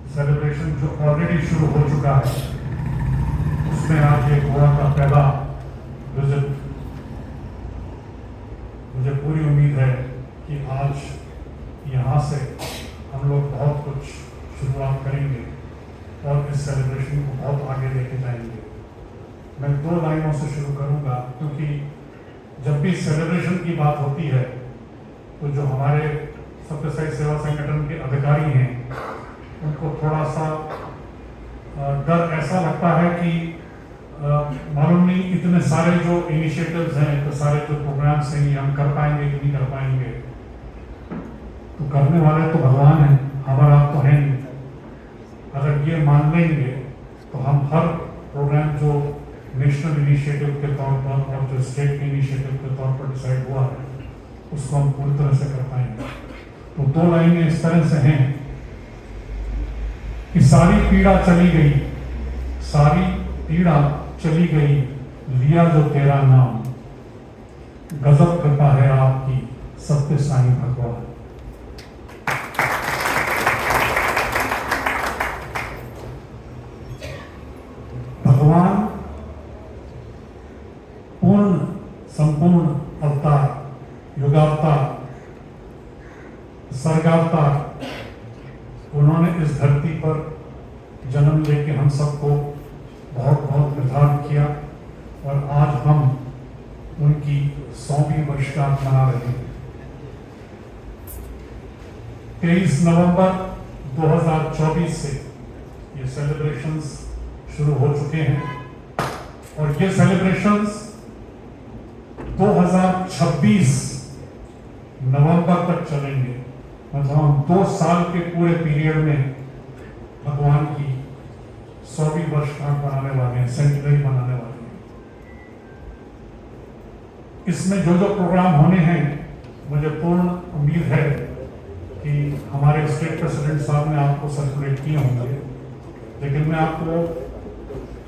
Celebration जो already शुरू हो चुका है, उसमें आज ये गोवा का पहला विजिट। मुझे पूरी उम्मीद है कि आज यहाँ से हम लोग बहुत कुछ शुरुआत करेंगे और इस सेलिब्रेशन को बहुत आगे लेके जाएंगे। मैं 2 लाइनों से शुरू करूँगा, क्योंकि जब भी सेलिब्रेशन की बात होती है तो जो हमारे सत्यसाई सेवा संगठन के अधिकारी हैं उनको थोड़ा सा डर ऐसा लगता है कि मालूम नहीं इतने सारे जो इनिशिएटिव्स हैं, इतने सारे जो प्रोग्राम्स हैं, ये हम कर पाएंगे कि नहीं कर पाएंगे। तो करने वाले तो भगवान हैं, हमारा आप तो हैं नहीं। अगर ये मान लेंगे तो हम हर प्रोग्राम जो नेशनल इनिशिएटिव के तौर पर और जो स्टेट इनिशिएटिव के तौर पर डिसाइड हुआ है उसको हम पूरी तरह से कर पाएंगे। तो 2 लाइनें इस तरह से हैं कि सारी पीड़ा चली गई, सारी पीड़ा चली गई, लिया जो तेरा नाम, गजब कृपा है आपकी सत्य साईं भगवान। भगवान पूर्ण संपूर्ण अवतार, युगावतार, सर्गावतार, उन्होंने इस धरती पर जन्म लेके हम सबको बहुत बहुत निर्धारण किया और आज हम उनकी 100वीं वर्षगांठ मना रहे हैं। 23 नवंबर 2024 से ये सेलिब्रेशंस शुरू हो चुके हैं और ये सेलिब्रेशंस 2026 नवंबर तक चलेंगे। मतलब हम 2 साल के पूरे पीरियड में भगवान की 100वीं वर्षगांठ मनाने वाले हैं, सेंचुरी मनाने वाले हैं। इसमें जो जो प्रोग्राम होने हैं, मुझे पूर्ण उम्मीद है कि हमारे स्टेट प्रेसिडेंट साहब ने आपको सर्कुलेट किए होंगे, लेकिन मैं आपको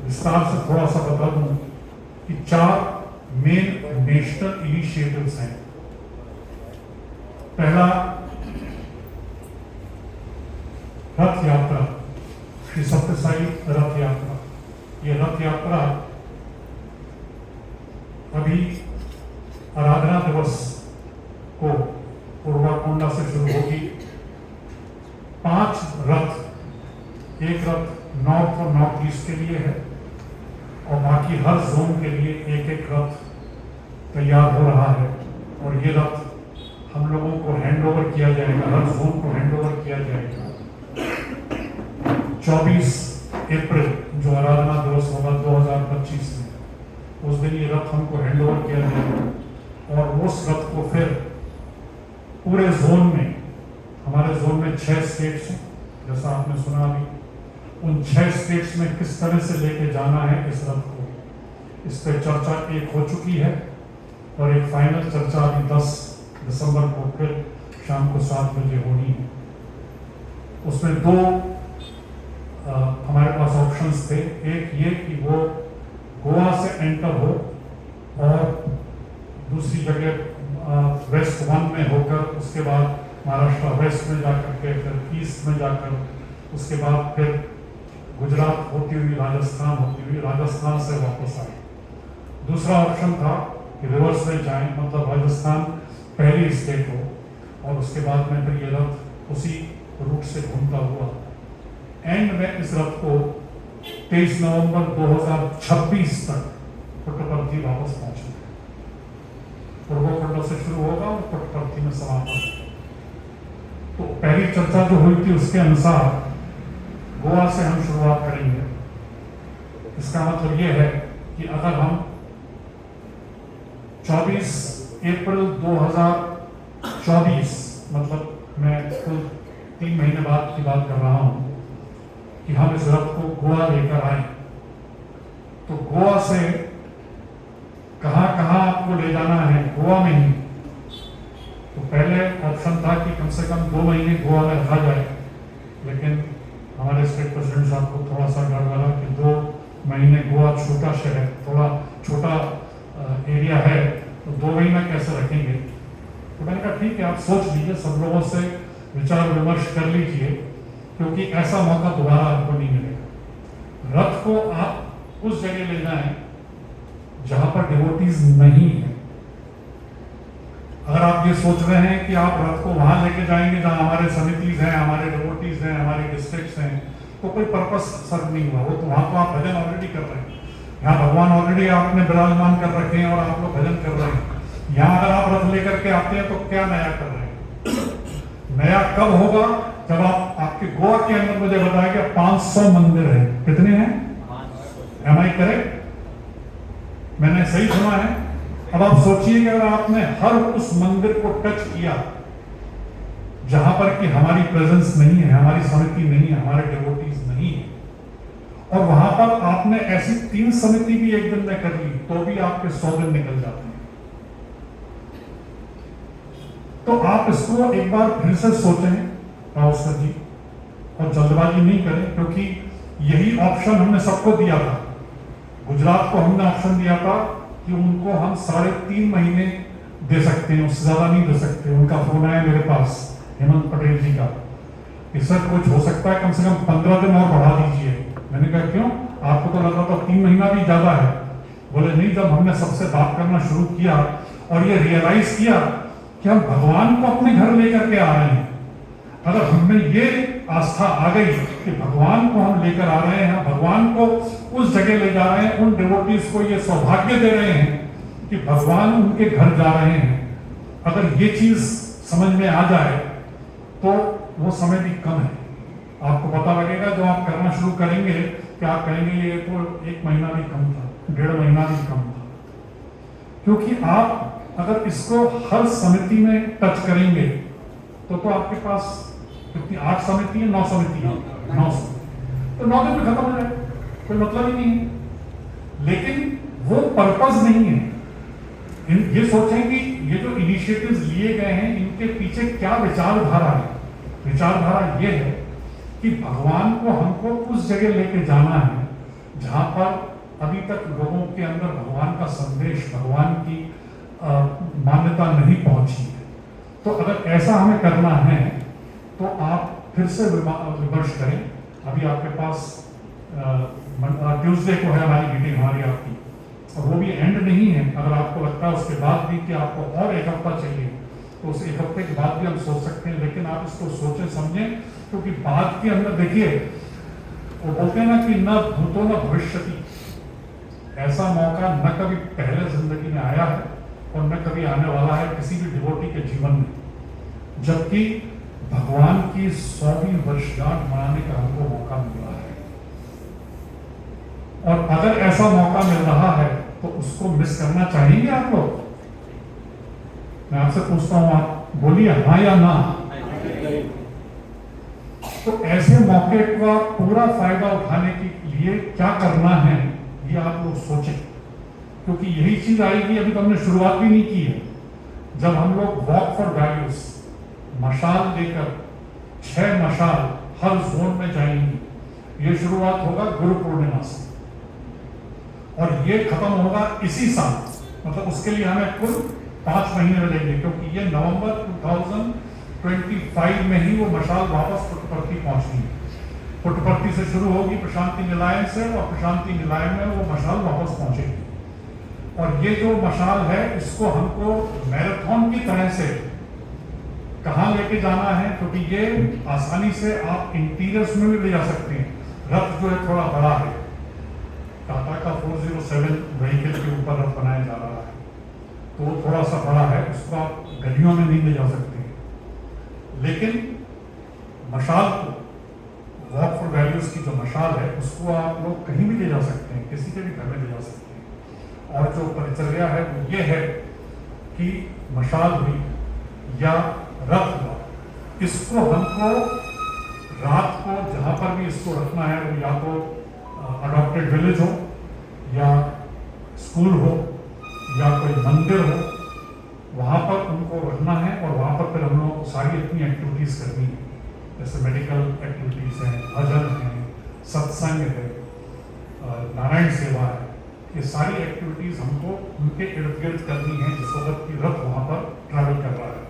विस्तार से थोड़ा सा बता दूं कि 4 मेन नेशनल इनिशिएटिव्स हैं। पहला रथ यात्रा, श्री सत्यसाई रथ यात्रा। ये रथ यात्रा अभी आराधना दिवस को पूर्वाकोंडा से शुरू होगी। 5 रथ, एक रथ नॉर्थ और नॉर्थ ईस्ट के लिए है और बाकी हर जोन के लिए एक एक रथ तैयार हो रहा है और ये रथ हम लोगों को हैंडओवर किया जाएगा, हर जोन को हैंडओवर किया जाएगा। 24 अप्रैल जो आराधना दिवस होगा 2025 में, उस दिन ये रथ हमको हैंडओवर किया जाएगा और उस रथ को फिर पूरे जोन में, हमारे जोन में 6 स्टेट्स हैं जैसा आपने सुना अभी, उन 6 स्टेट्स में किस तरह से लेके जाना है इस रथ को, इस पर चर्चा एक हो चुकी है और एक फाइनल चर्चा अभी 10 दिसंबर को फिर शाम को 7 बजे होनी है। उसमें 2 हमारे पास ऑप्शंस थे। एक ये कि वो गोवा से एंटर हो और दूसरी जगह वेस्ट 1 में होकर उसके बाद महाराष्ट्र वेस्ट में जाकर के फिर ईस्ट में जाकर उसके बाद फिर गुजरात होती हुई राजस्थान होती हुई राजस्थान से वापस आए। दूसरा ऑप्शन था कि रिवर्स में जाएं, मतलब राजस्थान पहली स्टेट हो और उसके बाद में फिर ये रथ उसी रूट से घूमता हुआ एंड में इस रथ को 23 नवंबर 2026 तक पुट्टपर्थी वापस पहुंचेगा। पूर्वकोंडा से शुरू होगा और पुट्टपर्थी में समाप्त होगा। तो पहली चर्चा जो हुई थी उसके अनुसार गोवा से हम शुरुआत करेंगे। इसका मतलब ये है कि अगर हम 24 अप्रैल 2024, मतलब मैं कुल 3 महीने बाद की बात कर रहा हूं कि हम इस रथ को गोवा लेकर आए, तो गोवा से कहां कहां आपको ले जाना है गोवा में ही। तो पहले ऑप्शन था कि कम से कम 2 महीने गोवा में रखा जाए, लेकिन हमारे स्टेट प्रेसिडेंट साहब को थोड़ा सा डर लगा कि 2 महीने गोवा छोटा शहर, थोड़ा छोटा एरिया है, तो 2 महीना कैसे रखेंगे। तो मैंने कहा ठीक है, आप सोच लीजिए, सब लोगों से विचार विमर्श कर लीजिए क्योंकि ऐसा मौका दोबारा आपको नहीं मिलेगा। रथ को आप उस जगह ले जाएं जहां पर डिवोटीज नहीं है। अगर आप ये सोच रहे हैं कि आप रथ को वहां लेके जाएंगे जहां हमारे समितिज हैं, हमारे डिवोटीज हैं, हमारे डिस्ट्रिक्ट्स हैं, तो कोई पर्पस सर्व नहीं हुआ। वो तो वहां तो आप भजन ऑलरेडी कर रहे हैं, यहाँ भगवान ऑलरेडी आपने विराजमान कर रखे हैं और आप लोग भजन कर रहे हैं। यहाँ अगर आप रथ लेकर के आते हैं तो क्या नया कर रहे हैं? नया कब होगा? जब आपके गोवा के अंदर मुझे बताया कि 500 मंदिर है। कितने हैं? Am I correct? मैंने सही सुना है? अब आप सोचिए कि अगर आपने हर उस मंदिर को टच किया जहां पर कि हमारी प्रेजेंस नहीं है, हमारी समिति नहीं है, हमारे डिवोटीज नहीं है, और वहां पर आपने ऐसी 3 समिति भी एक दिन में कर ली, तो भी आपके 100 दिन निकल जाते हैं। तो आप इसको एक बार फिर से सोचें रावस्कर जी, और जल्दबाजी नहीं करें, क्योंकि यही ऑप्शन हमने सबको दिया था। गुजरात को हमने ऑप्शन दिया था कि उनको हम 3.5 महीने दे सकते हैं, उससे ज्यादा नहीं दे सकते। उनका फोन आया मेरे पास हेमंत पटेल जी का कि सर कुछ हो सकता है, कम से कम 15 दिन और बढ़ा दीजिए। मैंने कहा क्यों? आपको तो लगा था 3 महीना भी ज्यादा है। बोले नहीं, जब हमने सबसे बात करना शुरू किया और ये रियलाइज किया कि हम भगवान को अपने घर लेकर के आ रहे हैं, अगर हमें ये आस्था आ गई कि भगवान को हम लेकर आ रहे हैं, भगवान को उस जगह ले जा रहे हैं, उन डिवोटीज को ये सौभाग्य दे रहे हैं कि भगवान उनके घर जा रहे हैं, अगर ये चीज समझ में आ जाए तो वो समय भी कम है। आपको पता लगेगा जब आप करना शुरू करेंगे कि आप कहेंगे ये तो 1 महीना भी कम था, 1.5 महीना भी कम था। क्योंकि आप अगर इसको हर समिति में टच करेंगे तो आपके पास कितनी 8 समिति है, 9 समिति है, 9 समिति, तो 9 दिन में खत्म हो जाए, कोई मतलब ही नहीं है। लेकिन वो पर्पस नहीं है। ये सोचें कि ये जो इनिशिएटिव्स लिए गए हैं इनके पीछे क्या विचारधारा है। विचारधारा ये है कि भगवान को हमको उस जगह लेके जाना है जहां पर अभी तक लोगों के अंदर भगवान का संदेश, भगवान की मान्यता नहीं पहुंची है। तो अगर ऐसा हमें करना है तो आप फिर से विमर्श करें। अभी आपके पास ट्यूसडे को है हमारी मीटिंग, हमारी आपकी, और वो भी एंड नहीं है। अगर आपको लगता है उसके बाद भी कि आपको और 1 हफ्ता चाहिए तो उस 1 हफ्ते के बाद भी हम सोच सकते हैं, लेकिन आप इसको सोचें समझें, क्योंकि बाद के अंदर देखिए वो बोलते हैं ना कि न भूतो न भविष्यति, ऐसा मौका न कभी पहले जिंदगी में आया है और न कभी आने वाला है किसी भी डिवोटी के जीवन में, जबकि भगवान की 100वीं वर्षगांठ मनाने का हमको मौका मिल रहा है। और अगर ऐसा मौका मिल रहा है तो उसको मिस करना चाहेंगे आप लोग? मैं आपसे पूछता हूं, आप बोलिए हाँ या ना। तो ऐसे मौके का पूरा फायदा उठाने के लिए क्या करना है ये आप लोग सोचें, क्योंकि यही चीज आएगी। अभी तो हमने शुरुआत भी नहीं की है। जब हम लोग वॉक फॉर वैल्यूज मशाल लेकर 6 मशाल हर जोन में जाएंगे, ये शुरुआत होगा गुरु पूर्णिमा से और ये खत्म होगा इसी साल। मतलब उसके लिए हमें कुल 5 महीने लगेंगे, क्योंकि ये नवंबर 2025 में ही वो मशाल वापस पुट्टपर्थी पहुंचनी है। पुट्टपर्थी से शुरू होगी प्रशांति निलायम से, और प्रशांति निलायम में वो मशाल वापस पहुंचेगी। और ये जो मशाल है इसको हमको मैराथन की तरह से कहां लेके जाना है, क्योंकि ये आसानी से आप इंटीरियर्स में भी ले जा सकते हैं। रथ जो है थोड़ा बड़ा है, टाटा का 407 व्हीकल के ऊपर रथ बनाया जा रहा है, तो वो थोड़ा सा बड़ा है, उसको आप गलियों में नहीं ले जा सकते। लेकिन मशाल को, वॉक फॉर वैल्यूज की जो मशाल है उसको आप लोग कहीं भी ले जा सकते हैं, किसी के भी घर में ले जा सकते हैं। और जो परिचर्या है वो ये है कि मशाल हुई या रथ हुआ, इसको हमको रात को जहां पर भी इसको रखना है, वो या तो अडॉप्टेड विलेज हो या स्कूल हो या कोई मंदिर हो, वहां पर उनको रखना है। और वहां पर फिर हम लोग सारी अपनी एक्टिविटीज करनी है, जैसे मेडिकल एक्टिविटीज हैं, भजन है, सत्संग है, नारायण सेवा है, ये सारी एक्टिविटीज हमको उनके इर्द गिर्द करनी है जिस वक्त की रथ वहां पर ट्रैवल कर रहा है,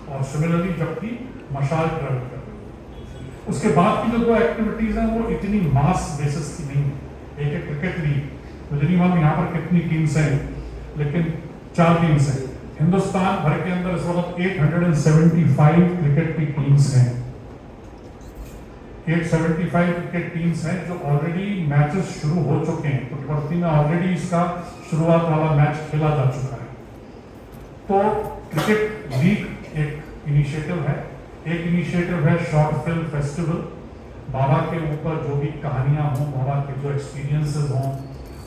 और सिमिलरली जबकि मशाल ट्रैवल कर रही है। उसके बाद की जो दो एक्टिविटीज हैं वो इतनी मास बेसिस की नहीं है। एक क्रिकेट लीग, मुझे नहीं मालूम यहाँ पर कितनी टीम्स हैं, लेकिन 4 टीम्स हैं। हिंदुस्तान भर के अंदर इस वक्त 875 क्रिकेट की टीम्स हैं। 875 क्रिकेट टीम्स हैं जो ऑलरेडी मैचेस शुरू हो चुके हैं। पुट्टपर्थी में ऑलरेडी इसका शुरुआत वाला मैच खेला जा चुका है। तो क्रिकेट लीग एक इनिशिएटिव है। एक इनिशिएटिव है शॉर्ट फिल्म फेस्टिवल। बाबा के ऊपर जो भी कहानियां हों, बाबा के जो एक्सपीरियंसेस हों,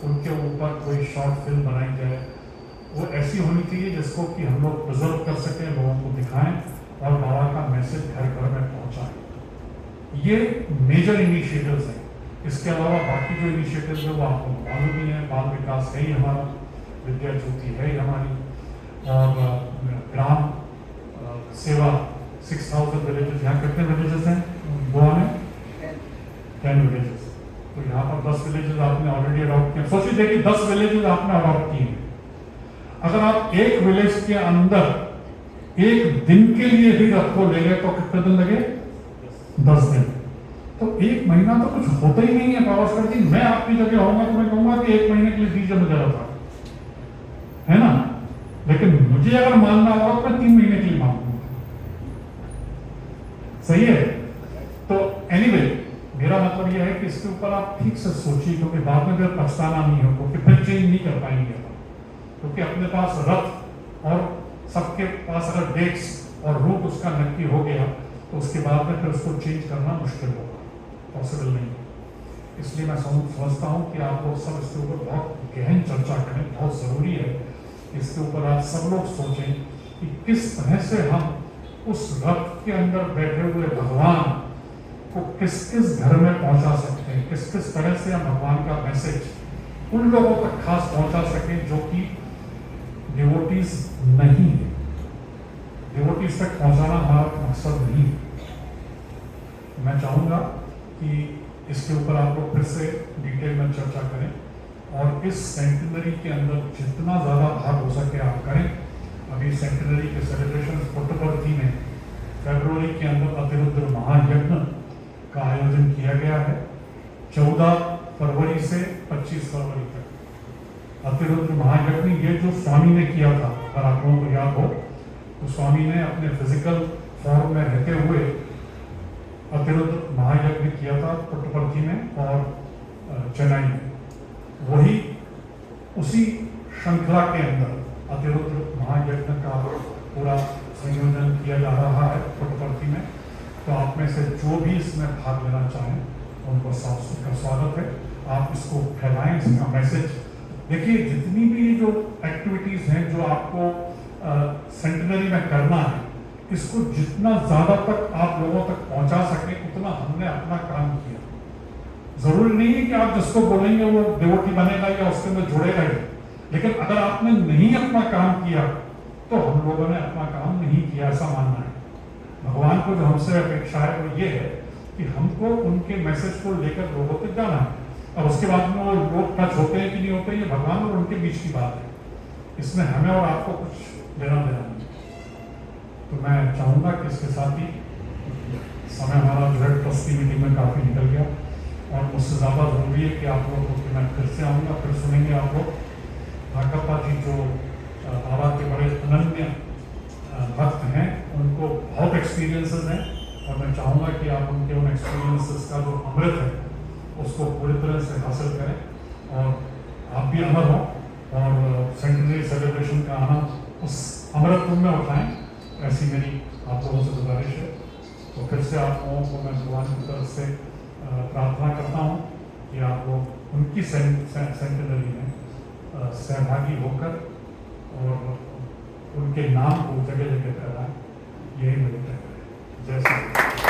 उनके ऊपर कोई शॉर्ट फिल्म बनाई जाए। वो ऐसी होनी चाहिए जिसको कि हम लोग प्रिजर्व कर सकें, लोगों को दिखाएं और बाबा का मैसेज घर घर में पहुंचाएं। ये मेजर इनिशिएटिव्स हैं। इसके अलावा बाकी जो इनिशिएटिव्स हैं वो आपको मालूम ही है। बाल विकास है ही हमारा, विद्या ज्योति है ही हमारी, और ग्राम सेवा 6000 विलेजेस। यहाँ कितने विलेजेस हैं गोवा में? 10 विलेजेस। तो यहाँ पर 10 विलेजेस आपने ऑलरेडी अडॉप्ट किए। सोचिए, देखिए 10 विलेजेस आपने अडॉप्ट किए। अगर आप एक विलेज के अंदर एक दिन के लिए भी रथ को ले गए तो कितने दिन लगे? 10 दिन। तो 1 महीना तो कुछ होता ही नहीं है पावस्कर जी। मैं आपकी जगह होऊंगा तो मैं कहूंगा कि 1 महीने के लिए दीजिए मुझे रथ, है ना? लेकिन मुझे अगर मानना होगा तो मैं 3 महीने के लिए मानूंगा। सही है? तो एनीवे, मेरा मतलब यह है कि इसके ऊपर आप ठीक से सोचिए, क्योंकि बाद में फिर पछताना नहीं हो, क्योंकि फिर चेंज नहीं कर पाएंगे आप। क्योंकि अपने पास रथ और सबके पास अगर डेट्स और रूट उसका नक्की हो गया तो उसके बाद में फिर उसको चेंज करना मुश्किल होगा, पॉसिबल नहीं। इसलिए मैं समझता हूँ कि आप लोग सब इसके ऊपर बहुत गहन चर्चा करें, बहुत ज़रूरी है। इसके ऊपर आप सब लोग सोचें कि किस तरह से हम उस रथ के अंदर बैठे हुए भगवान को किस किस घर में पहुंचा सकते हैं, किस किस तरह से हम भगवान का मैसेज उन लोगों तक खास पहुंचा सकें जो कि डिवोटीज नहीं है। डिवोटीज तक पहुंचाना हमारा मकसद नहीं है। मैं चाहूंगा कि इसके ऊपर आप लोग फिर से डिटेल में चर्चा करें और इस सेंटिनरी के अंदर जितना ज़्यादा भाग हो सके आप करें। अभी सेंटिनरी के सेलिब्रेशन पुट्टपर्थी में फरवरी के अंदर अतिरुद्र महायज्ञ का आयोजन किया गया है। 14 फरवरी से 25 फरवरी तक अतिरुद्र महायज्ञ, ये जो स्वामी ने किया था, अगर आप लोगों को याद हो, तो स्वामी ने अपने फिजिकल फॉर्म में रहते हुए अतिरुद्र महायज्ञ किया था पुट्टपर्थी में और चेन्नई में। वही उसी श्रृंखला के अंदर अतिरुद्र महायज्ञ का पूरा संयोजन किया जा रहा है पुट्टपर्थी में। तो आप में से जो भी इसमें भाग लेना चाहें उनको का स्वागत है। आप इसको फैलाएं, इसका मैसेज। देखिए, जितनी भी जो एक्टिविटीज़ हैं जो आपको सेंटिनरी में करना है, इसको जितना ज़्यादा तक आप लोगों तक पहुंचा सके उतना हमने अपना काम किया। जरूरी नहीं है कि आप जिसको बोलेंगे वो डिवोटी बनेगा या उसके अंदर जुड़ेगा ही, लेकिन अगर आपने नहीं अपना काम किया तो हम लोगों ने अपना काम नहीं किया, ऐसा मानना है। भगवान को जो हमसे अपेक्षा है वो ये है कि हमको उनके मैसेज को लेकर लोगों तक जाना है। और उसके बाद में वो लोग टच होते हैं कि नहीं होते, ये भगवान और उनके बीच की बात है। इसमें हमें और आपको कुछ लेना देना नहीं। तो मैं चाहूँगा कि इसके साथ ही समय हमारा जो है ट्रस्टी मीटिंग में काफ़ी निकल गया और मुझसे ज़्यादा ज़रूरी है कि आप लोगों को मैं फिर से आऊँगा, फिर सुनेंगे आप लोग। भाकप्पा जी जो बाबा के बड़े अनन्य भक्त हैं, उनको बहुत एक्सपीरियंसेस हैं और मैं चाहूँगा कि आप उनके उन एक्सपीरियंसेस का जो अमृत है उसको पूरी तरह से हासिल करें और आप भी अमर हों और सेंटिनरी सेलिब्रेशन का आनंद उस अमृत कुंभ में उठाएं। ऐसी मेरी आप लोगों से गुजारिश है। तो फिर से आप लोगों को मैं भगवान की तरफ से प्रार्थना करता हूँ कि आप लोग उनकी सेंटिनरी में सहभागी होकर और उनके नाम को जगह जगह फैलाएं। यही मेरी कहना है। जय श्री राम।